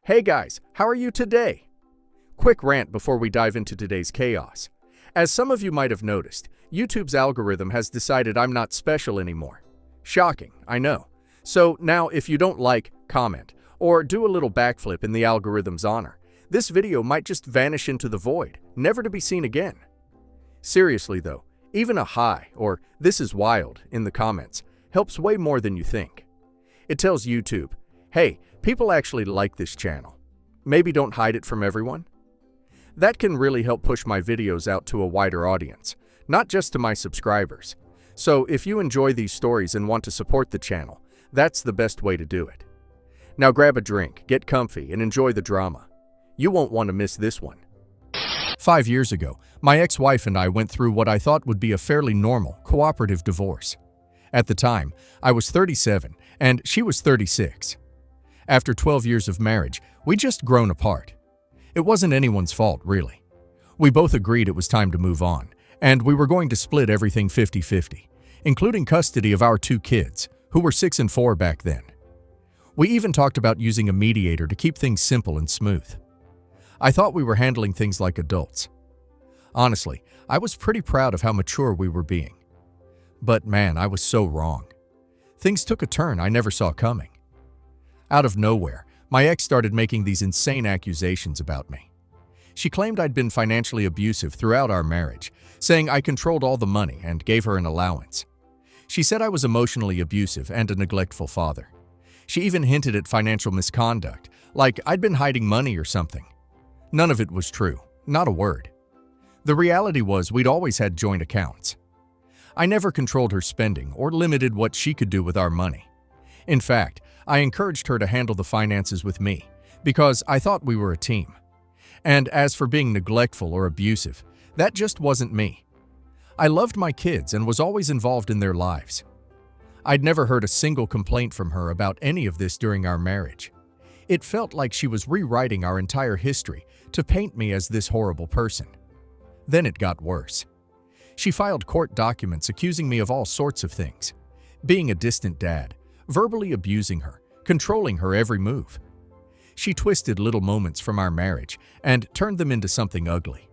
Hey guys, how are you today? Quick rant before we dive into today's chaos. As some of you might have noticed, YouTube's algorithm has decided I'm not special anymore. Shocking, I know. So now if you don't like, comment, or do a little backflip in the algorithm's honor, this video might just vanish into the void, never to be seen again. Seriously though, even a hi or "this is wild" in the comments helps way more than you think. It tells YouTube, hey, people actually like this channel. Maybe don't hide it from everyone. That can really help push my videos out to a wider audience, not just to my subscribers. So if you enjoy these stories and want to support the channel, that's the best way to do it. Now grab a drink, get comfy, and enjoy the drama. You won't want to miss this one. 5 years ago, my ex-wife and I went through what I thought would be a fairly normal, cooperative divorce. At the time, I was 37 and she was 36. After 12 years of marriage, we'd just grown apart. It wasn't anyone's fault, really. We both agreed it was time to move on, and we were going to split everything 50-50, including custody of our 2 kids, who were 6 and 4 back then. We even talked about using a mediator to keep things simple and smooth. I thought we were handling things like adults. Honestly, I was pretty proud of how mature we were being. But man, I was so wrong. Things took a turn I never saw coming. Out of nowhere, my ex started making these insane accusations about me. She claimed I'd been financially abusive throughout our marriage, saying I controlled all the money and gave her an allowance. She said I was emotionally abusive and a neglectful father. She even hinted at financial misconduct, like I'd been hiding money or something. None of it was true, not a word. The reality was we'd always had joint accounts. I never controlled her spending or limited what she could do with our money. In fact, I encouraged her to handle the finances with me because I thought we were a team. And as for being neglectful or abusive, that just wasn't me. I loved my kids and was always involved in their lives. I'd never heard a single complaint from her about any of this during our marriage. It felt like she was rewriting our entire history to paint me as this horrible person. Then it got worse. She filed court documents accusing me of all sorts of things: being a distant dad, verbally abusing her, controlling her every move. She twisted little moments from our marriage and turned them into something ugly.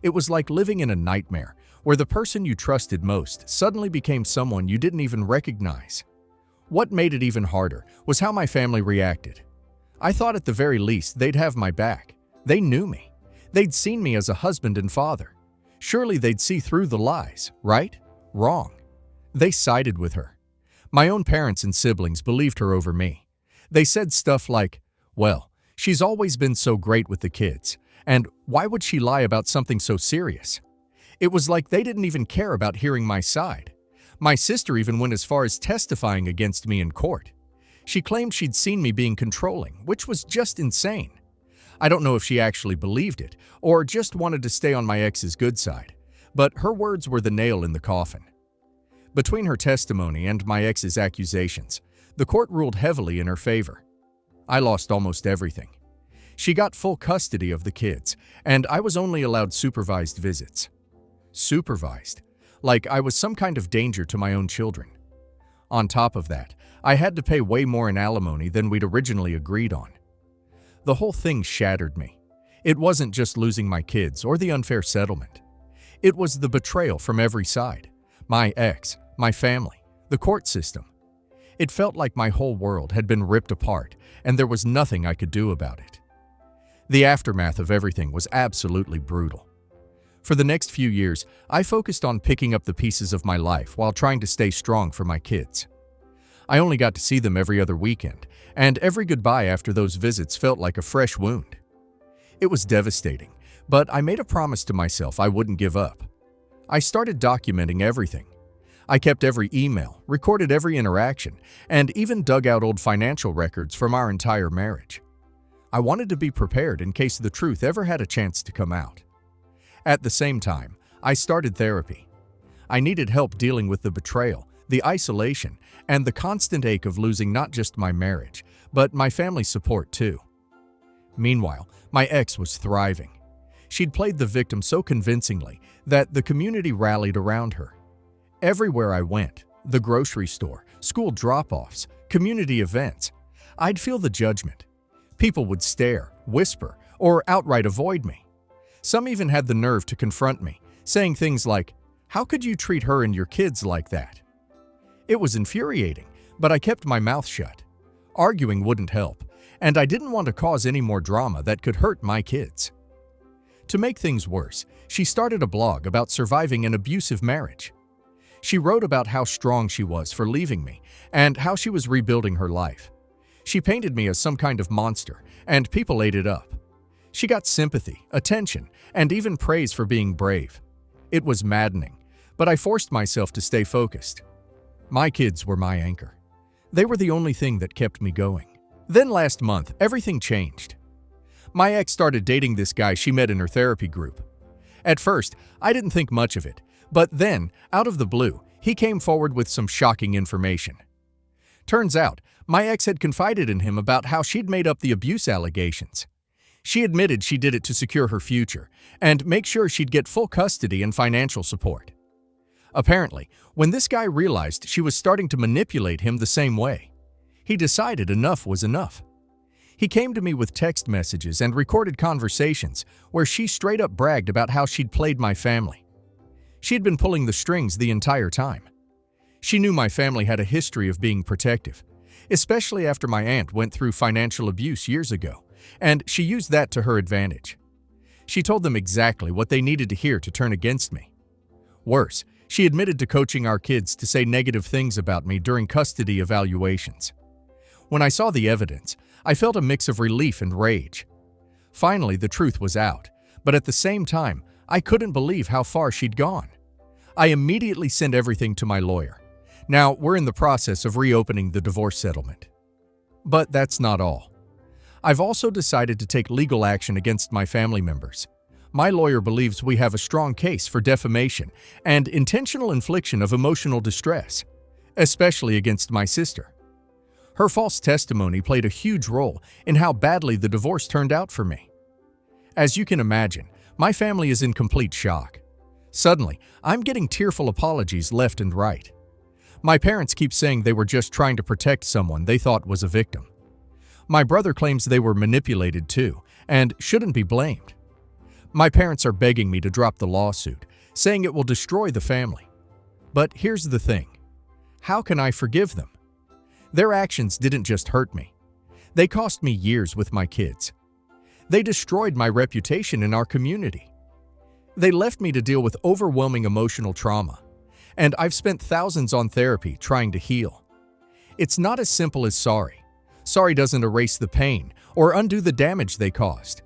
It was like living in a nightmare where the person you trusted most suddenly became someone you didn't even recognize. What made it even harder was how my family reacted. I thought at the very least they'd have my back. They knew me. They'd seen me as a husband and father. Surely they'd see through the lies, right? Wrong. They sided with her. My own parents and siblings believed her over me. They said stuff like, well, she's always been so great with the kids, and why would she lie about something so serious? It was like they didn't even care about hearing my side. My sister even went as far as testifying against me in court. She claimed she'd seen me being controlling, which was just insane. I don't know if she actually believed it or just wanted to stay on my ex's good side, but her words were the nail in the coffin. Between her testimony and my ex's accusations, the court ruled heavily in her favor. I lost almost everything. She got full custody of the kids, and I was only allowed supervised visits. Supervised, like I was some kind of danger to my own children. On top of that, I had to pay way more in alimony than we'd originally agreed on. The whole thing shattered me. It wasn't just losing my kids or the unfair settlement. It was the betrayal from every side. My ex, my family, the court system. It felt like my whole world had been ripped apart and there was nothing I could do about it. The aftermath of everything was absolutely brutal. For the next few years, I focused on picking up the pieces of my life while trying to stay strong for my kids. I only got to see them every other weekend, and every goodbye after those visits felt like a fresh wound. It was devastating, but I made a promise to myself I wouldn't give up. I started documenting everything. I kept every email, recorded every interaction, and even dug out old financial records from our entire marriage. I wanted to be prepared in case the truth ever had a chance to come out. At the same time, I started therapy. I needed help dealing with the betrayal, the isolation, and the constant ache of losing not just my marriage, but my family's support too. Meanwhile, my ex was thriving. She'd played the victim so convincingly that the community rallied around her. Everywhere I went, the grocery store, school drop-offs, community events, I'd feel the judgment. People would stare, whisper, or outright avoid me. Some even had the nerve to confront me, saying things like, "How could you treat her and your kids like that?" It was infuriating, but I kept my mouth shut. Arguing wouldn't help, and I didn't want to cause any more drama that could hurt my kids. To make things worse, she started a blog about surviving an abusive marriage. She wrote about how strong she was for leaving me and how she was rebuilding her life. She painted me as some kind of monster, and people ate it up. She got sympathy, attention, and even praise for being brave. It was maddening, but I forced myself to stay focused. My kids were my anchor. They were the only thing that kept me going. Then last month, everything changed. My ex started dating this guy she met in her therapy group. At first, I didn't think much of it, but then, out of the blue, he came forward with some shocking information. Turns out, my ex had confided in him about how she'd made up the abuse allegations. She admitted she did it to secure her future and make sure she'd get full custody and financial support. Apparently, when this guy realized she was starting to manipulate him the same way, he decided enough was enough. He came to me with text messages and recorded conversations where she straight up bragged about how she'd played my family. She'd been pulling the strings the entire time. She knew my family had a history of being protective, especially after my aunt went through financial abuse years ago, and she used that to her advantage. She told them exactly what they needed to hear to turn against me. Worse, she admitted to coaching our kids to say negative things about me during custody evaluations. When I saw the evidence, I felt a mix of relief and rage. Finally, the truth was out, but at the same time, I couldn't believe how far she'd gone. I immediately sent everything to my lawyer. Now, we're in the process of reopening the divorce settlement. But that's not all. I've also decided to take legal action against my family members. My lawyer believes we have a strong case for defamation and intentional infliction of emotional distress, especially against my sister. Her false testimony played a huge role in how badly the divorce turned out for me. As you can imagine, my family is in complete shock. Suddenly, I'm getting tearful apologies left and right. My parents keep saying they were just trying to protect someone they thought was a victim. My brother claims they were manipulated too and shouldn't be blamed. My parents are begging me to drop the lawsuit, saying it will destroy the family. But here's the thing. How can I forgive them? Their actions didn't just hurt me. They cost me years with my kids. They destroyed my reputation in our community. They left me to deal with overwhelming emotional trauma, and I've spent thousands on therapy trying to heal. It's not as simple as sorry. Sorry doesn't erase the pain or undo the damage they caused.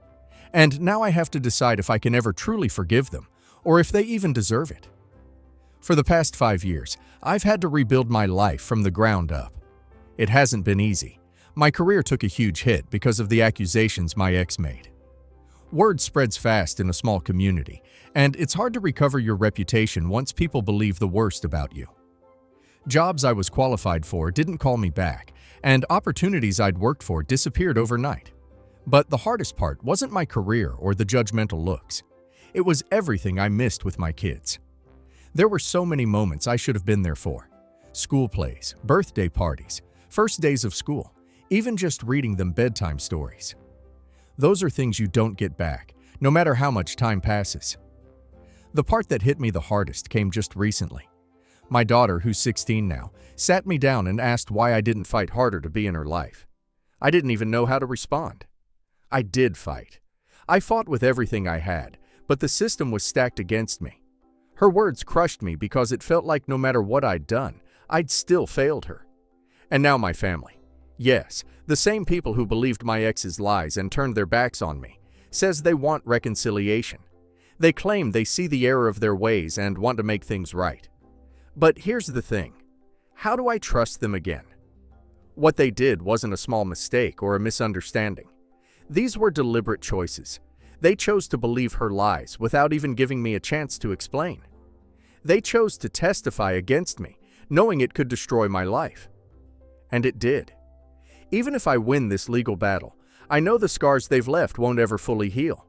And now I have to decide if I can ever truly forgive them, or if they even deserve it. For the past 5 years, I've had to rebuild my life from the ground up. It hasn't been easy. My career took a huge hit because of the accusations my ex made. Word spreads fast in a small community, and it's hard to recover your reputation once people believe the worst about you. Jobs I was qualified for didn't call me back, and opportunities I'd worked for disappeared overnight. But the hardest part wasn't my career or the judgmental looks. It was everything I missed with my kids. There were so many moments I should have been there for. School plays, birthday parties, first days of school, even just reading them bedtime stories. Those are things you don't get back, no matter how much time passes. The part that hit me the hardest came just recently. My daughter, who's 16 now, sat me down and asked why I didn't fight harder to be in her life. I didn't even know how to respond. I did fight. I fought with everything I had, but the system was stacked against me. Her words crushed me because it felt like no matter what I'd done, I'd still failed her. And now my family. Yes, the same people who believed my ex's lies and turned their backs on me, says they want reconciliation. They claim they see the error of their ways and want to make things right. But here's the thing. How do I trust them again? What they did wasn't a small mistake or a misunderstanding. These were deliberate choices. They chose to believe her lies without even giving me a chance to explain. They chose to testify against me, knowing it could destroy my life. And it did. Even if I win this legal battle, I know the scars they've left won't ever fully heal.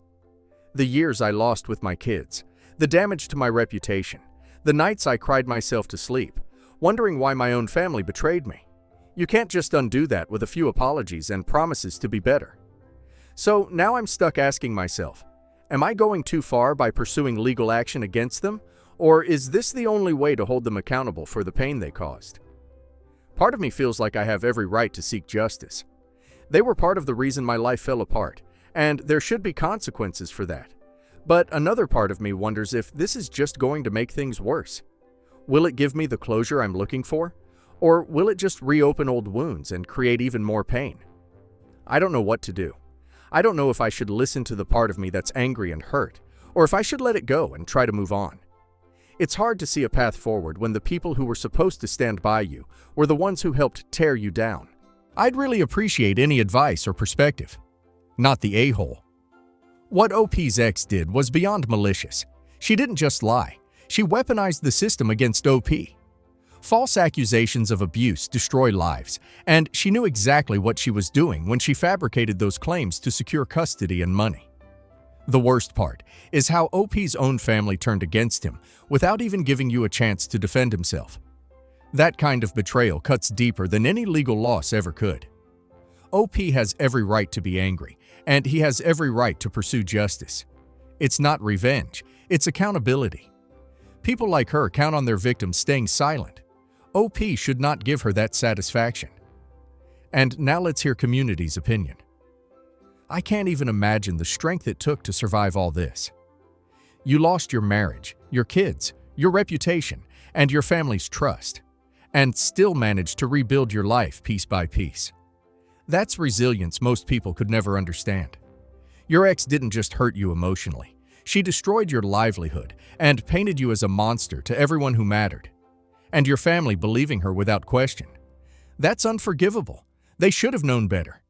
The years I lost with my kids, the damage to my reputation, the nights I cried myself to sleep, wondering why my own family betrayed me. You can't just undo that with a few apologies and promises to be better. So now I'm stuck asking myself, am I going too far by pursuing legal action against them, or is this the only way to hold them accountable for the pain they caused? Part of me feels like I have every right to seek justice. They were part of the reason my life fell apart, and there should be consequences for that. But another part of me wonders if this is just going to make things worse. Will it give me the closure I'm looking for? Or will it just reopen old wounds and create even more pain? I don't know what to do. I don't know if I should listen to the part of me that's angry and hurt, or if I should let it go and try to move on. It's hard to see a path forward when the people who were supposed to stand by you were the ones who helped tear you down. I'd really appreciate any advice or perspective. Not the a-hole. What OP's ex did was beyond malicious. She didn't just lie. She weaponized the system against OP. False accusations of abuse destroy lives, and she knew exactly what she was doing when she fabricated those claims to secure custody and money. The worst part is how OP's own family turned against him without even giving you a chance to defend himself. That kind of betrayal cuts deeper than any legal loss ever could. OP has every right to be angry, and he has every right to pursue justice. It's not revenge, it's accountability. People like her count on their victims staying silent. OP should not give her that satisfaction. And now let's hear community's opinion. I can't even imagine the strength it took to survive all this. You lost your marriage, your kids, your reputation, and your family's trust, and still managed to rebuild your life piece by piece. That's resilience most people could never understand. Your ex didn't just hurt you emotionally. She destroyed your livelihood and painted you as a monster to everyone who mattered. And your family believing her without question. That's unforgivable. They should have known better.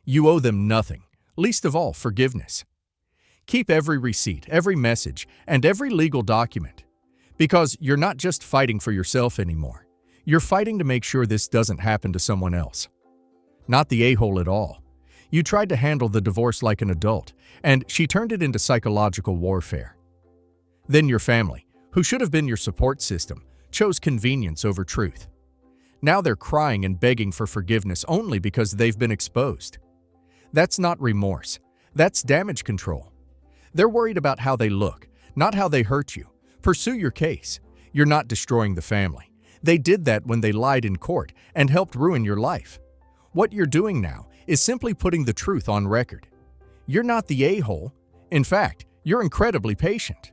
You owe them nothing, least of all forgiveness. Keep every receipt, every message, and every legal document. Because you're not just fighting for yourself anymore. You're fighting to make sure this doesn't happen to someone else. Not the a-hole at all. You tried to handle the divorce like an adult, and she turned it into psychological warfare. Then your family, who should have been your support system, chose convenience over truth. Now they're crying and begging for forgiveness only because they've been exposed. That's not remorse. That's damage control. They're worried about how they look, not how they hurt you. Pursue your case. You're not destroying the family. They did that when they lied in court and helped ruin your life. What you're doing now is simply putting the truth on record. You're not the a-hole. In fact, you're incredibly patient.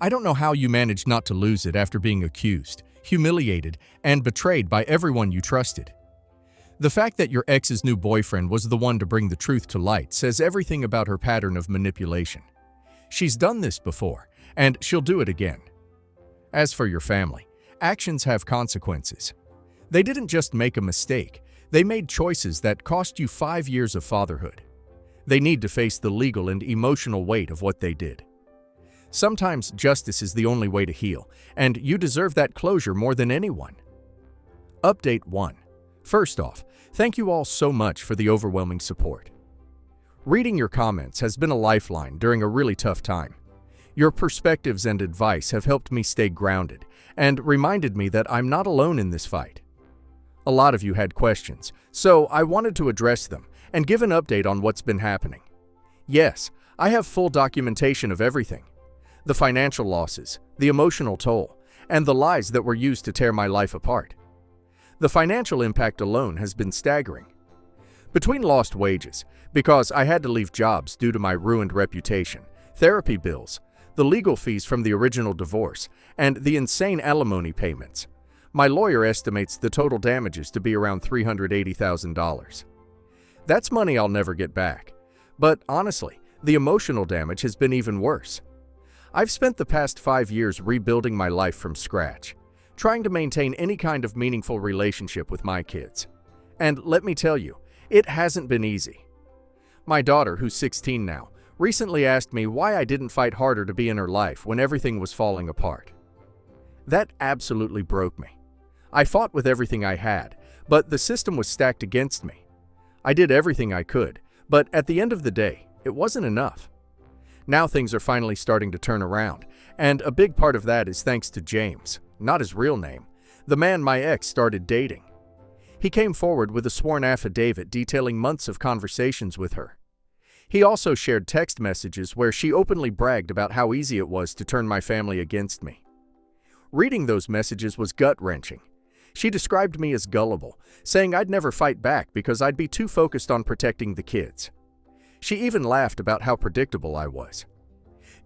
I don't know how you managed not to lose it after being accused, humiliated, and betrayed by everyone you trusted. The fact that your ex's new boyfriend was the one to bring the truth to light says everything about her pattern of manipulation. She's done this before, and she'll do it again. As for your family, actions have consequences. They didn't just make a mistake, they made choices that cost you 5 years of fatherhood. They need to face the legal and emotional weight of what they did. Sometimes justice is the only way to heal, and you deserve that closure more than anyone. Update 1. First off, thank you all so much for the overwhelming support. Reading your comments has been a lifeline during a really tough time. Your perspectives and advice have helped me stay grounded and reminded me that I'm not alone in this fight. A lot of you had questions, so I wanted to address them and give an update on what's been happening. Yes, I have full documentation of everything. The financial losses, the emotional toll, and the lies that were used to tear my life apart. The financial impact alone has been staggering. Between lost wages, because I had to leave jobs due to my ruined reputation, therapy bills, the legal fees from the original divorce, and the insane alimony payments, my lawyer estimates the total damages to be around $380,000. That's money I'll never get back. But honestly, the emotional damage has been even worse. I've spent the past 5 years rebuilding my life from scratch, trying to maintain any kind of meaningful relationship with my kids. And let me tell you, it hasn't been easy. My daughter, who's 16 now, recently asked me why I didn't fight harder to be in her life when everything was falling apart. That absolutely broke me. I fought with everything I had, but the system was stacked against me. I did everything I could, but at the end of the day, it wasn't enough. Now things are finally starting to turn around, and a big part of that is thanks to James, not his real name, the man my ex started dating. He came forward with a sworn affidavit detailing months of conversations with her. He also shared text messages where she openly bragged about how easy it was to turn my family against me. Reading those messages was gut-wrenching. She described me as gullible, saying I'd never fight back because I'd be too focused on protecting the kids. She even laughed about how predictable I was.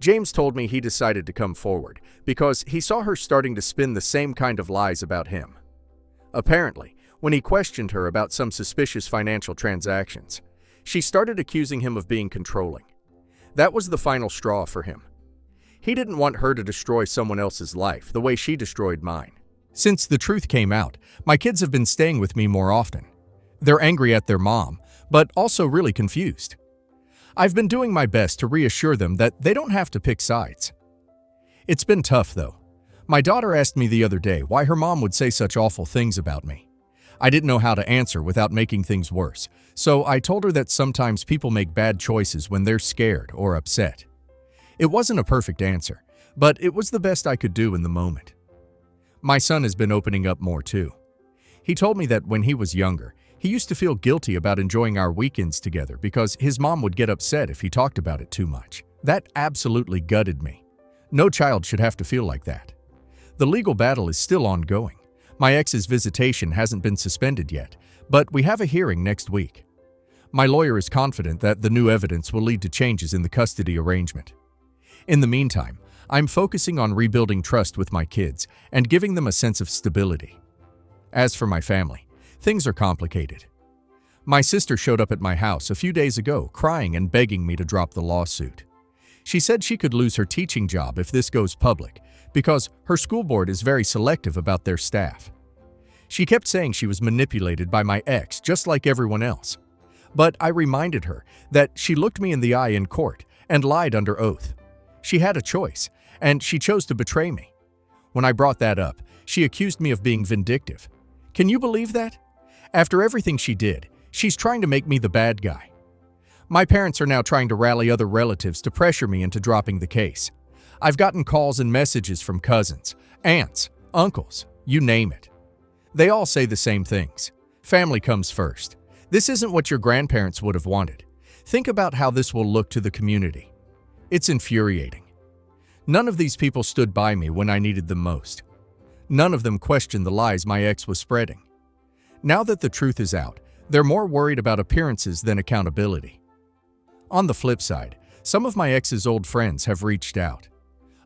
James told me he decided to come forward because he saw her starting to spin the same kind of lies about him. Apparently, when he questioned her about some suspicious financial transactions, she started accusing him of being controlling. That was the final straw for him. He didn't want her to destroy someone else's life the way she destroyed mine. Since the truth came out, my kids have been staying with me more often. They're angry at their mom, but also really confused. I've been doing my best to reassure them that they don't have to pick sides. It's been tough, though. My daughter asked me the other day why her mom would say such awful things about me. I didn't know how to answer without making things worse, so I told her that sometimes people make bad choices when they're scared or upset. It wasn't a perfect answer, but it was the best I could do in the moment. My son has been opening up more too. He told me that when he was younger, he used to feel guilty about enjoying our weekends together because his mom would get upset if he talked about it too much. That absolutely gutted me. No child should have to feel like that. The legal battle is still ongoing. My ex's visitation hasn't been suspended yet, but we have a hearing next week. My lawyer is confident that the new evidence will lead to changes in the custody arrangement. In the meantime, I'm focusing on rebuilding trust with my kids and giving them a sense of stability. As for my family, things are complicated. My sister showed up at my house a few days ago crying and begging me to drop the lawsuit. She said she could lose her teaching job if this goes public because her school board is very selective about their staff. She kept saying she was manipulated by my ex just like everyone else. But I reminded her that she looked me in the eye in court and lied under oath. She had a choice, and she chose to betray me. When I brought that up, she accused me of being vindictive. Can you believe that? After everything she did, she's trying to make me the bad guy. My parents are now trying to rally other relatives to pressure me into dropping the case. I've gotten calls and messages from cousins, aunts, uncles, you name it. They all say the same things. Family comes first. This isn't what your grandparents would have wanted. Think about how this will look to the community. It's infuriating. None of these people stood by me when I needed them most. None of them questioned the lies my ex was spreading. Now that the truth is out, they're more worried about appearances than accountability. On the flip side, some of my ex's old friends have reached out.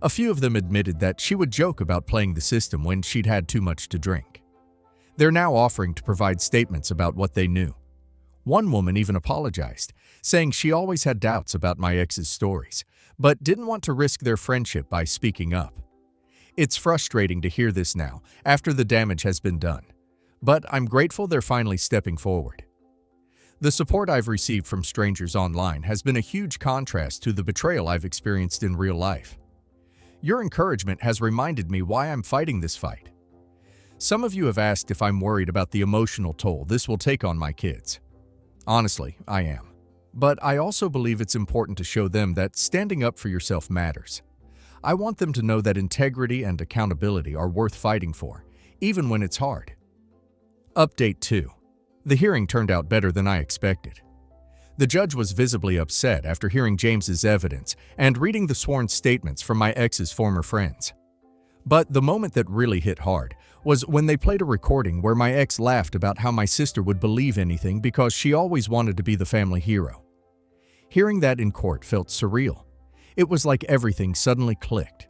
A few of them admitted that she would joke about playing the system when she'd had too much to drink. They're now offering to provide statements about what they knew. One woman even apologized, saying she always had doubts about my ex's stories, but didn't want to risk their friendship by speaking up. It's frustrating to hear this now, after the damage has been done, but I'm grateful they're finally stepping forward. The support I've received from strangers online has been a huge contrast to the betrayal I've experienced in real life. Your encouragement has reminded me why I'm fighting this fight. Some of you have asked if I'm worried about the emotional toll this will take on my kids. Honestly, I am. But I also believe it's important to show them that standing up for yourself matters. I want them to know that integrity and accountability are worth fighting for, even when it's hard. Update 2. The hearing turned out better than I expected. The judge was visibly upset after hearing James's evidence and reading the sworn statements from my ex's former friends. But the moment that really hit hard was when they played a recording where my ex laughed about how my sister would believe anything because she always wanted to be the family hero. Hearing that in court felt surreal. It was like everything suddenly clicked.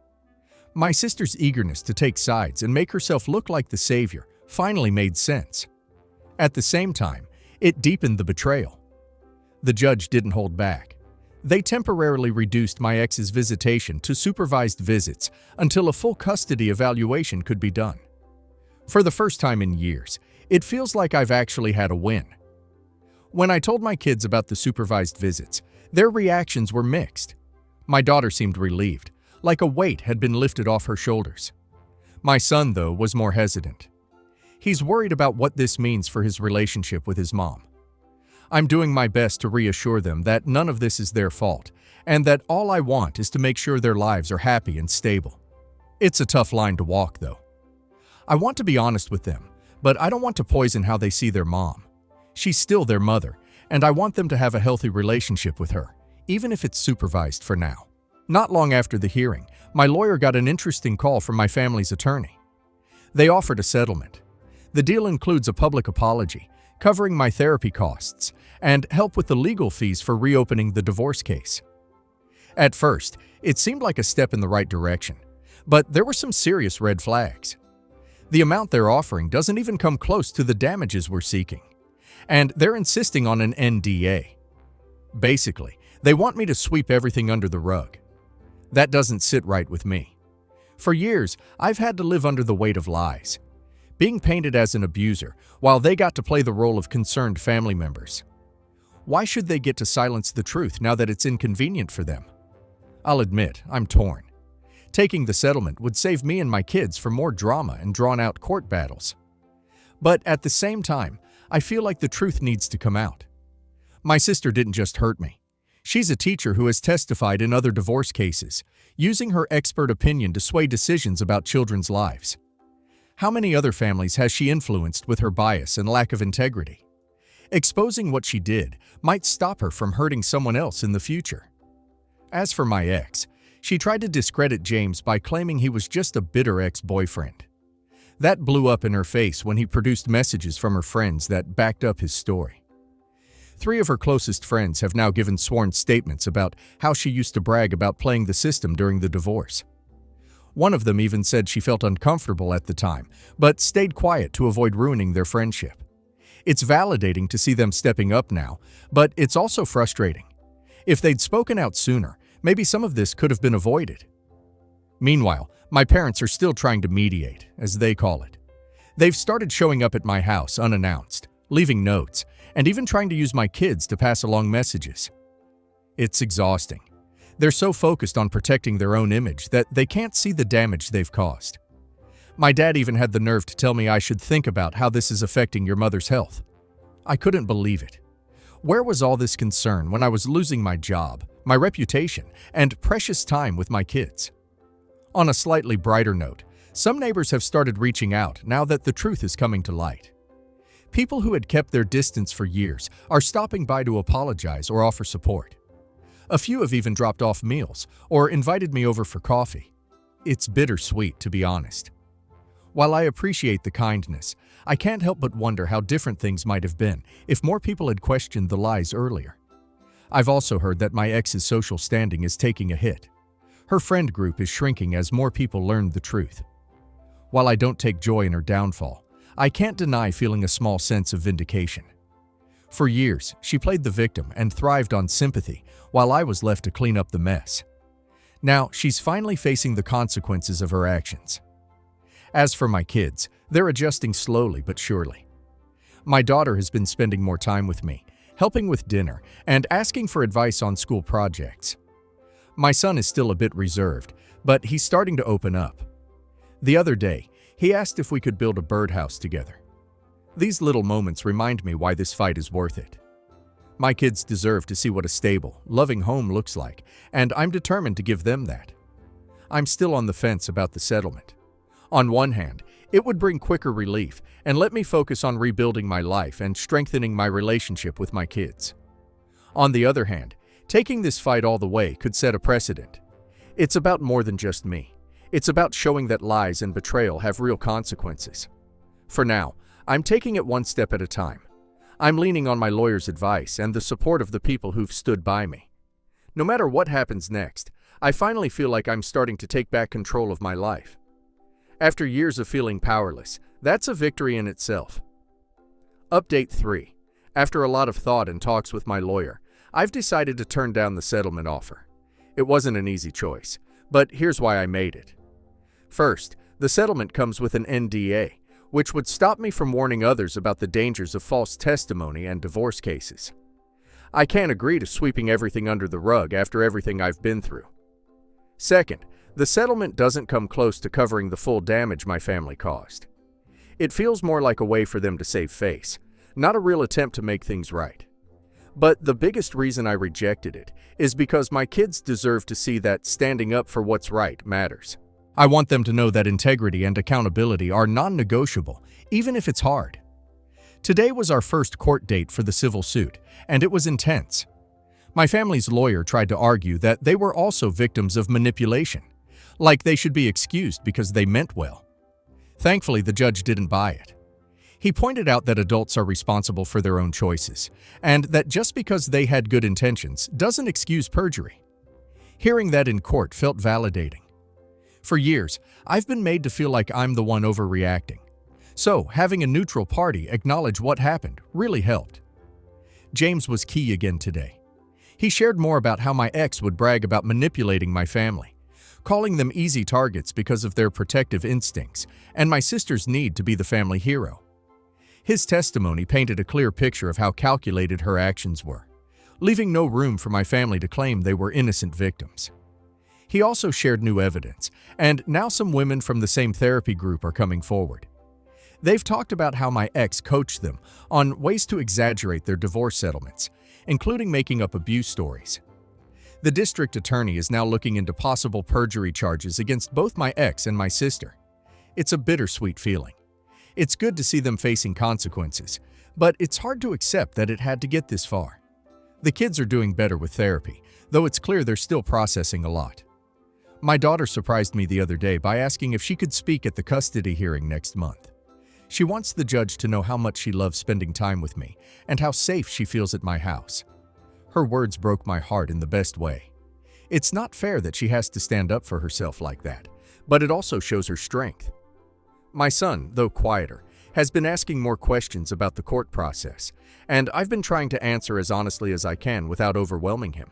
My sister's eagerness to take sides and make herself look like the savior finally made sense. At the same time, it deepened the betrayal. The judge didn't hold back. They temporarily reduced my ex's visitation to supervised visits until a full custody evaluation could be done. For the first time in years, it feels like I've actually had a win. When I told my kids about the supervised visits, their reactions were mixed. My daughter seemed relieved, like a weight had been lifted off her shoulders. My son, though, was more hesitant. He's worried about what this means for his relationship with his mom. I'm doing my best to reassure them that none of this is their fault, and that all I want is to make sure their lives are happy and stable. It's a tough line to walk, though. I want to be honest with them, but I don't want to poison how they see their mom. She's still their mother, and I want them to have a healthy relationship with her, even if it's supervised for now. Not long after the hearing, my lawyer got an interesting call from my family's attorney. They offered a settlement. The deal includes a public apology, covering my therapy costs, and help with the legal fees for reopening the divorce case. At first, it seemed like a step in the right direction, but there were some serious red flags. The amount they're offering doesn't even come close to the damages we're seeking, and they're insisting on an NDA. Basically, they want me to sweep everything under the rug. That doesn't sit right with me. For years, I've had to live under the weight of lies, being painted as an abuser, while they got to play the role of concerned family members. Why should they get to silence the truth now that it's inconvenient for them? I'll admit, I'm torn. Taking the settlement would save me and my kids from more drama and drawn-out court battles. But at the same time, I feel like the truth needs to come out. My sister didn't just hurt me. She's a teacher who has testified in other divorce cases, using her expert opinion to sway decisions about children's lives. How many other families has she influenced with her bias and lack of integrity? Exposing what she did might stop her from hurting someone else in the future. As for my ex, she tried to discredit James by claiming he was just a bitter ex-boyfriend. That blew up in her face when he produced messages from her friends that backed up his story. 3 of her closest friends have now given sworn statements about how she used to brag about playing the system during the divorce. One of them even said she felt uncomfortable at the time, but stayed quiet to avoid ruining their friendship. It's validating to see them stepping up now, but it's also frustrating. If they'd spoken out sooner, maybe some of this could have been avoided. Meanwhile, my parents are still trying to mediate, as they call it. They've started showing up at my house unannounced, leaving notes, and even trying to use my kids to pass along messages. It's exhausting. They're so focused on protecting their own image that they can't see the damage they've caused. My dad even had the nerve to tell me I should think about how this is affecting your mother's health. I couldn't believe it. Where was all this concern when I was losing my job, my reputation, and precious time with my kids? On a slightly brighter note, some neighbors have started reaching out now that the truth is coming to light. People who had kept their distance for years are stopping by to apologize or offer support. A few have even dropped off meals or invited me over for coffee. It's bittersweet, to be honest. While I appreciate the kindness, I can't help but wonder how different things might have been if more people had questioned the lies earlier. I've also heard that my ex's social standing is taking a hit. Her friend group is shrinking as more people learn the truth. While I don't take joy in her downfall, I can't deny feeling a small sense of vindication. For years, she played the victim and thrived on sympathy while I was left to clean up the mess. Now, she's finally facing the consequences of her actions. As for my kids, they're adjusting slowly but surely. My daughter has been spending more time with me, helping with dinner, and asking for advice on school projects. My son is still a bit reserved, but he's starting to open up. The other day, he asked if we could build a birdhouse together. These little moments remind me why this fight is worth it. My kids deserve to see what a stable, loving home looks like, and I'm determined to give them that. I'm still on the fence about the settlement. On one hand, it would bring quicker relief and let me focus on rebuilding my life and strengthening my relationship with my kids. On the other hand, taking this fight all the way could set a precedent. It's about more than just me. It's about showing that lies and betrayal have real consequences. For now, I'm taking it one step at a time. I'm leaning on my lawyer's advice and the support of the people who've stood by me. No matter what happens next, I finally feel like I'm starting to take back control of my life. After years of feeling powerless, that's a victory in itself. Update 3. After a lot of thought and talks with my lawyer, I've decided to turn down the settlement offer. It wasn't an easy choice, but here's why I made it. First, the settlement comes with an NDA, which would stop me from warning others about the dangers of false testimony and divorce cases. I can't agree to sweeping everything under the rug after everything I've been through. Second, the settlement doesn't come close to covering the full damage my family caused. It feels more like a way for them to save face, not a real attempt to make things right. But the biggest reason I rejected it is because my kids deserve to see that standing up for what's right matters. I want them to know that integrity and accountability are non-negotiable, even if it's hard. Today was our first court date for the civil suit, and it was intense. My family's lawyer tried to argue that they were also victims of manipulation, like they should be excused because they meant well. Thankfully, the judge didn't buy it. He pointed out that adults are responsible for their own choices, and that just because they had good intentions doesn't excuse perjury. Hearing that in court felt validating. For years, I've been made to feel like I'm the one overreacting. So, having a neutral party acknowledge what happened really helped. James was key again today. He shared more about how my ex would brag about manipulating my family, calling them easy targets because of their protective instincts, and my sister's need to be the family hero. His testimony painted a clear picture of how calculated her actions were, leaving no room for my family to claim they were innocent victims. He also shared new evidence, and now some women from the same therapy group are coming forward. They've talked about how my ex coached them on ways to exaggerate their divorce settlements, including making up abuse stories. The district attorney is now looking into possible perjury charges against both my ex and my sister. It's a bittersweet feeling. It's good to see them facing consequences, but it's hard to accept that it had to get this far. The kids are doing better with therapy, though it's clear they're still processing a lot. My daughter surprised me the other day by asking if she could speak at the custody hearing next month. She wants the judge to know how much she loves spending time with me and how safe she feels at my house. Her words broke my heart in the best way. It's not fair that she has to stand up for herself like that, but it also shows her strength. My son, though quieter, has been asking more questions about the court process, and I've been trying to answer as honestly as I can without overwhelming him.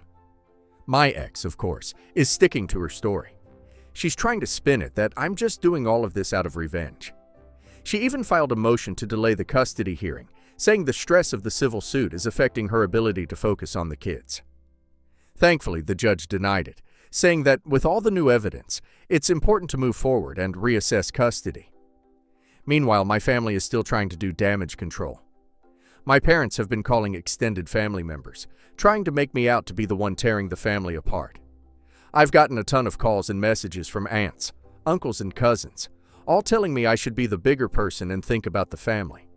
My ex, of course, is sticking to her story. She's trying to spin it that I'm just doing all of this out of revenge. She even filed a motion to delay the custody hearing, saying the stress of the civil suit is affecting her ability to focus on the kids. Thankfully, the judge denied it, saying that with all the new evidence, it's important to move forward and reassess custody. Meanwhile, my family is still trying to do damage control. My parents have been calling extended family members, trying to make me out to be the one tearing the family apart. I've gotten a ton of calls and messages from aunts, uncles, and cousins, all telling me I should be the bigger person and think about the family.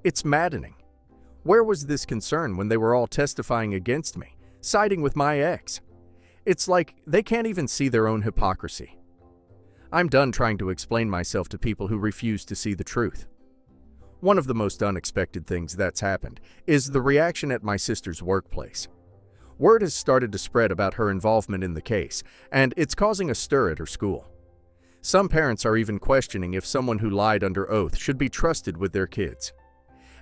It's maddening. Where was this concern when they were all testifying against me, siding with my ex? It's like they can't even see their own hypocrisy. I'm done trying to explain myself to people who refuse to see the truth. One of the most unexpected things that's happened is the reaction at my sister's workplace. Word has started to spread about her involvement in the case, and it's causing a stir at her school. Some parents are even questioning if someone who lied under oath should be trusted with their kids.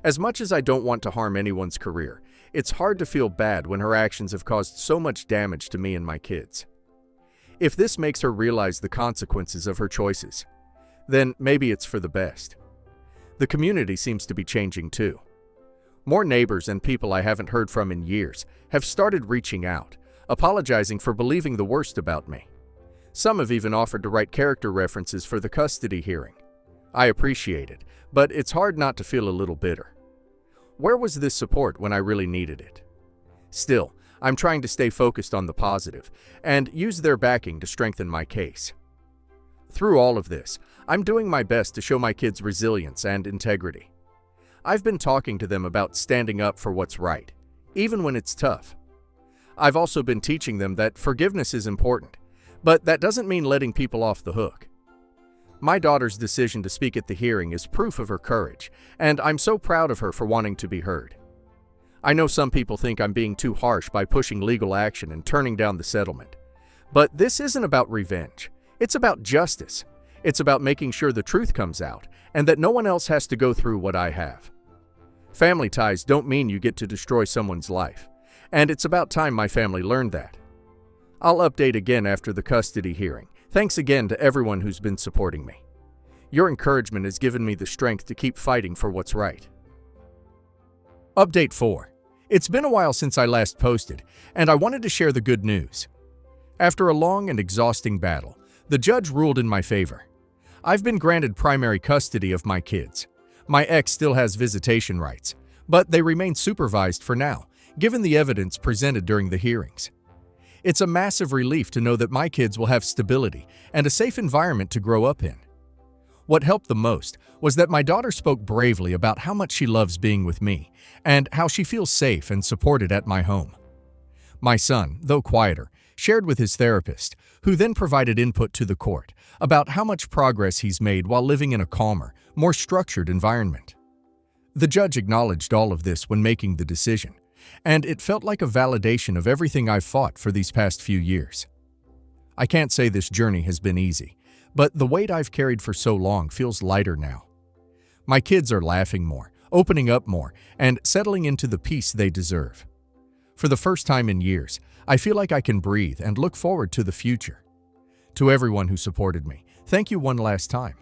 As much as I don't want to harm anyone's career, it's hard to feel bad when her actions have caused so much damage to me and my kids. If this makes her realize the consequences of her choices, then maybe it's for the best. The community seems to be changing too. More neighbors and people I haven't heard from in years have started reaching out, apologizing for believing the worst about me. Some have even offered to write character references for the custody hearing. I appreciate it, but it's hard not to feel a little bitter. Where was this support when I really needed it? Still, I'm trying to stay focused on the positive and use their backing to strengthen my case. Through all of this, I'm doing my best to show my kids resilience and integrity. I've been talking to them about standing up for what's right, even when it's tough. I've also been teaching them that forgiveness is important, but that doesn't mean letting people off the hook. My daughter's decision to speak at the hearing is proof of her courage, and I'm so proud of her for wanting to be heard. I know some people think I'm being too harsh by pushing legal action and turning down the settlement. But this isn't about revenge. It's about justice. It's about making sure the truth comes out and that no one else has to go through what I have. Family ties don't mean you get to destroy someone's life, and it's about time my family learned that. I'll update again after the custody hearing. Thanks again to everyone who's been supporting me. Your encouragement has given me the strength to keep fighting for what's right. Update 4. It's been a while since I last posted, and I wanted to share the good news. After a long and exhausting battle, the judge ruled in my favor. I've been granted primary custody of my kids. My ex still has visitation rights, but they remain supervised for now, given the evidence presented during the hearings. It's a massive relief to know that my kids will have stability and a safe environment to grow up in. What helped the most was that my daughter spoke bravely about how much she loves being with me and how she feels safe and supported at my home. My son, though quieter, shared with his therapist, who then provided input to the court about how much progress he's made while living in a calmer, more structured environment. The judge acknowledged all of this when making the decision, and it felt like a validation of everything I've fought for these past few years. I can't say this journey has been easy, but the weight I've carried for so long feels lighter now. My kids are laughing more, opening up more, and settling into the peace they deserve. For the first time in years, I feel like I can breathe and look forward to the future. To everyone who supported me, thank you one last time.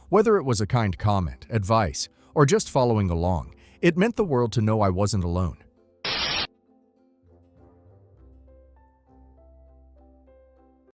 Whether it was a kind comment, advice, or just following along, it meant the world to know I wasn't alone.